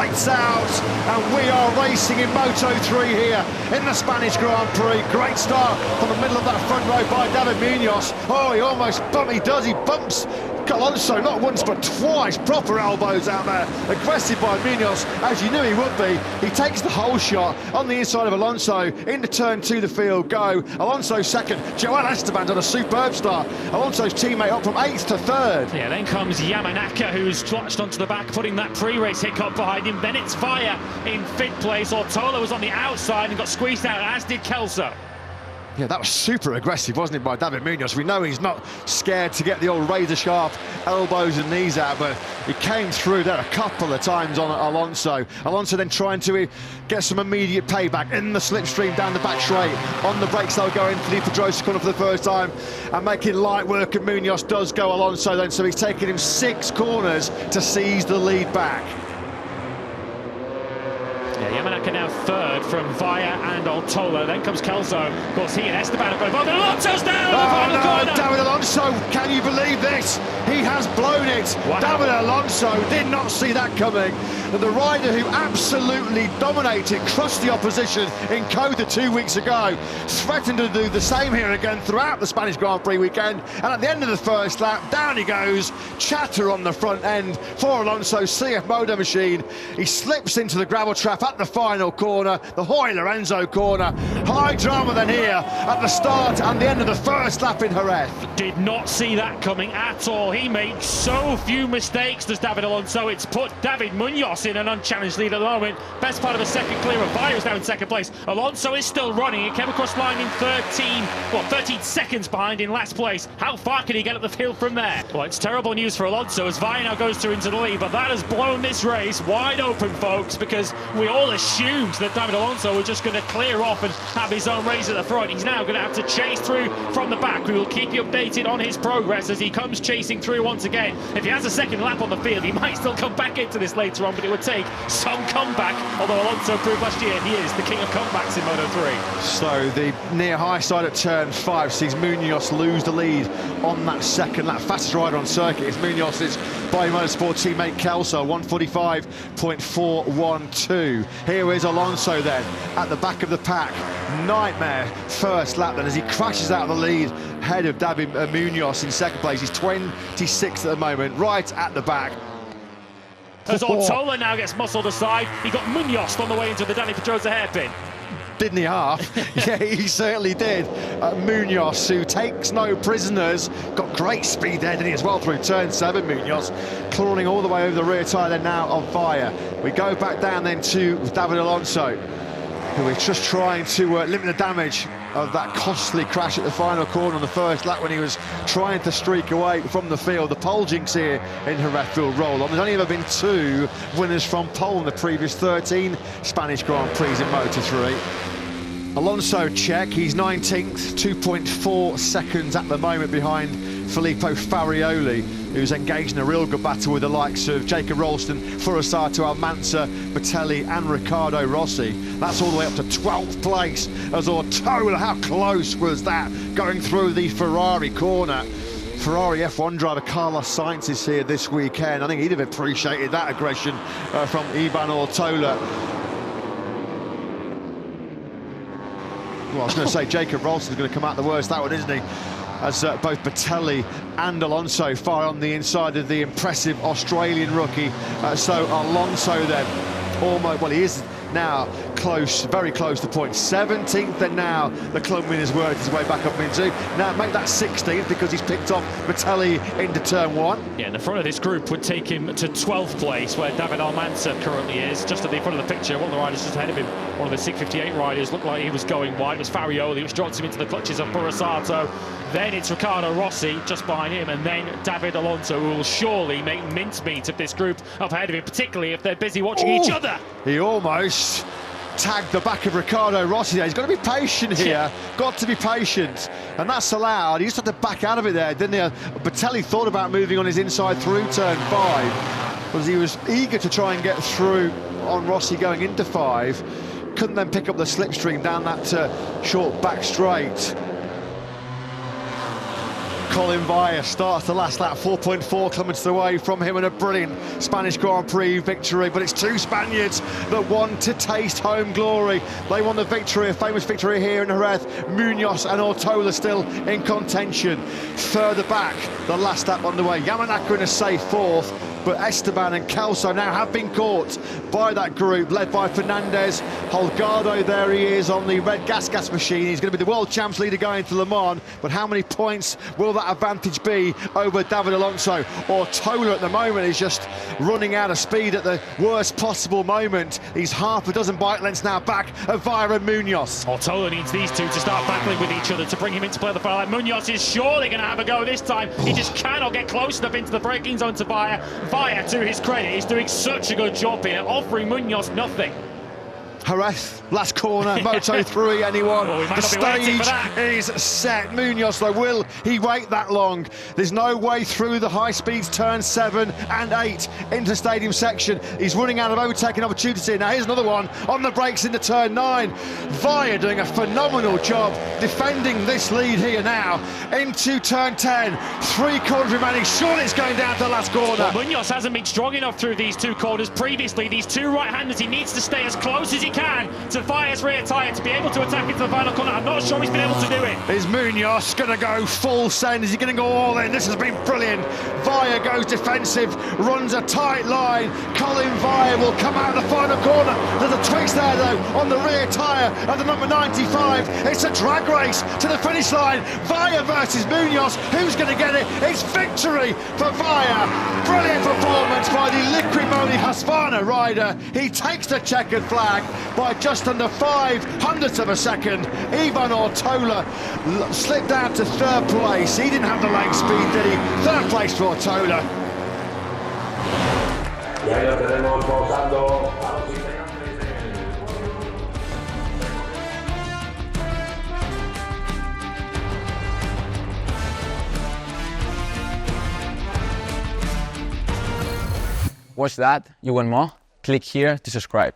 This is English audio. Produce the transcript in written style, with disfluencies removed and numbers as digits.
lights out, and we are racing in Moto3 here in the Spanish Grand Prix. Great start from the middle of that front row by David Munoz. Oh, he almost he bumps Alonso not once but twice. Proper elbows out there, aggressive by Munoz, as you knew he would be. He takes the whole shot on the inside of Alonso into turn 2, the field go. Alonso second, Joel Esteban on a superb start. Alonso's teammate up from 8th to 3rd. Yeah, then comes Yamanaka, who's clutched onto the back, putting that pre-race hiccup behind him. Then it's Veijer in 5th place. Ortola was on the outside and got squeezed out, as did Kelso. Yeah, that was super aggressive, wasn't it, by David Munoz? We know he's not scared to get the old razor-sharp elbows and knees out, but he came through there a couple of times on Alonso. Alonso then trying to get some immediate payback in the slipstream down the back straight. On the brakes, they'll go in for the Pedrosa corner for the first time and making light work of Munoz. Does go Alonso then, so he's taking him 6 corners to seize the lead back. Yeah, Yamanaka now 3rd from Veijer and Ortola. Then comes Kelso. Of course, he and Esteban are both on. Alonso's down! Oh no, David Alonso, can you believe this? He has blown it. Wow. David Alonso did not see that coming. The rider who absolutely dominated, crushed the opposition in Cota 2 weeks ago, threatened to do the same here again throughout the Spanish Grand Prix weekend. And at the end of the first lap, down he goes. Chatter on the front end for Alonso's CF motor machine. He slips into the gravel trap at the final corner, the Hoy Lorenzo corner. High drama then here at the start and the end of the first lap in Jerez. Did not see that coming at all. He makes so few mistakes, does David Alonso. It's put David Munoz in an unchallenged lead at the moment. Best part of a second clear of Veijer is now in 2nd place. Alonso is still running. He came across line in 13 seconds behind in last place. How far can he get up the field from there? Well, it's terrible news for Alonso as Veijer now goes through into the lead, but that has blown this race wide open, folks, because we all assumed that David Alonso was just going to clear off and have his own race at the front. He's now going to have to chase through from the back. We will keep you updated on his progress as he comes chasing through once again. If he has a second lap on the field, he might still come back into this later on, but it would take some comeback, although Alonso proved last year he is the king of comebacks in Moto3. So the near high side at turn 5 sees Munoz lose the lead on that second lap. Fastest rider on circuit is Munoz's Bio Motorsport teammate Kelso, 1:45.412. Here is Alonso then at the back of the pack. Nightmare first lap then as he crashes out of the lead ahead of David Munoz in 2nd place. He's 26th at the moment, right at the back. As Ortola now gets muscled aside, he got Munoz on the way into the Dani Pedrosa hairpin. Didn't he half? Yeah, he certainly did. Munoz, who takes no prisoners, got great speed there, didn't he, as well through turn 7. Munoz clawing all the way over the rear tyre then now of Veijer. We go back down then to David Alonso, who is just trying to limit the damage of that costly crash at the final corner on the first lap when he was trying to streak away from the field. The pole jinx here in Jerez will roll on. There's only ever been 2 winners from pole in the previous 13 Spanish Grand Prix in Moto3. Alonso check, he's 19th, 2.4 seconds at the moment behind Filippo Farioli, who's engaged in a real good battle with the likes of Jacob Rolston, Furasato, Almanza, Batelli and Riccardo Rossi. That's all the way up to 12th place as Ortola. How close was that going through the Ferrari corner? Ferrari F1 driver Carlos Sainz is here this weekend. I think he'd have appreciated that aggression from Iban Ortola. Well, I was going to say Jacob Rolston's going to come out the worst, that one, isn't he? As both Batelli and Alonso fire on the inside of the impressive Australian rookie. So Alonso then, almost, well, he is now close, very close to point. 17th and now the club win has worked his way back up into. Now make that 16th because he's picked off Batelli into turn 1. Yeah, and the front of this group would take him to 12th place where David Almanza currently is. Just at the front of the picture, one of the riders just ahead of him, one of the 658 riders, looked like he was going wide. It was Farioli, which drops him into the clutches of Furasato. Then it's Riccardo Rossi just behind him, and then David Alonso, who will surely make mincemeat of this group up ahead of him, particularly if they're busy watching each other. He almost tagged the back of Riccardo Rossi there. He's got to be patient here, got to be patient, and that's allowed. He just had to back out of it there, didn't he? Batelli thought about moving on his inside through turn 5, because he was eager to try and get through on Rossi going into 5. Couldn't then pick up the slipstream down that short back straight. Collin Veijer starts the last lap, 4.4 kilometres away from him, and a brilliant Spanish Grand Prix victory. But it's two Spaniards that want to taste home glory. They won the victory, a famous victory here in Jerez. Munoz and Ortola still in contention. Further back, the last lap underway. Yamanaka in a safe fourth, but Esteban and Kelso now have been caught by that group, led by Fernandez. Holgado, there he is on the red gas machine. He's going to be the world champs leader going to Le Mans, but how many points will that advantage be over David Alonso? Ortola at the moment is just running out of speed at the worst possible moment. He's half a dozen bike lengths now back of Veijer and Munoz. Ortola needs these two to start battling with each other to bring him into play the final line. Munoz is surely going to have a go this time. He just cannot get close enough into the braking zone to Veijer. Veijer, to his credit, is doing such a good job here, offering Munoz nothing. Jerez, last corner, Moto3, anyone. Well, the stage is set. Munoz, though, will he wait that long? There's no way through the high speeds, turn 7 and 8 into the stadium section. He's running out of overtaking opportunity. Now here's another one on the brakes into turn 9. Veijer doing a phenomenal job defending this lead here now into turn 10. 3 corners remaining. Surely it's going down to the last corner. Well, Munoz hasn't been strong enough through these 2 corners previously. These 2 right-handers, he needs to stay as close as he can to Veijer's rear tyre to be able to attack into the final corner. I'm not sure he's been able to do it. Is Munoz going to go full send? Is he going to go all in? This has been brilliant. Veijer goes defensive, runs a tight line. Collin Veijer will come out of the final corner. There's a twist there, though, on the rear tyre of the number 95. It's a drag race to the finish line. Veijer versus Munoz. Who's going to get it? It's victory for Veijer. Brilliant performance by the Liquimoni Husqvarna rider. He takes the checkered flag by just under 0.05 of a second. Ivan Ortola slipped down to 3rd place. He didn't have the leg speed, did he? 3rd place for Ortola. Watch that. You want more? Click here to subscribe.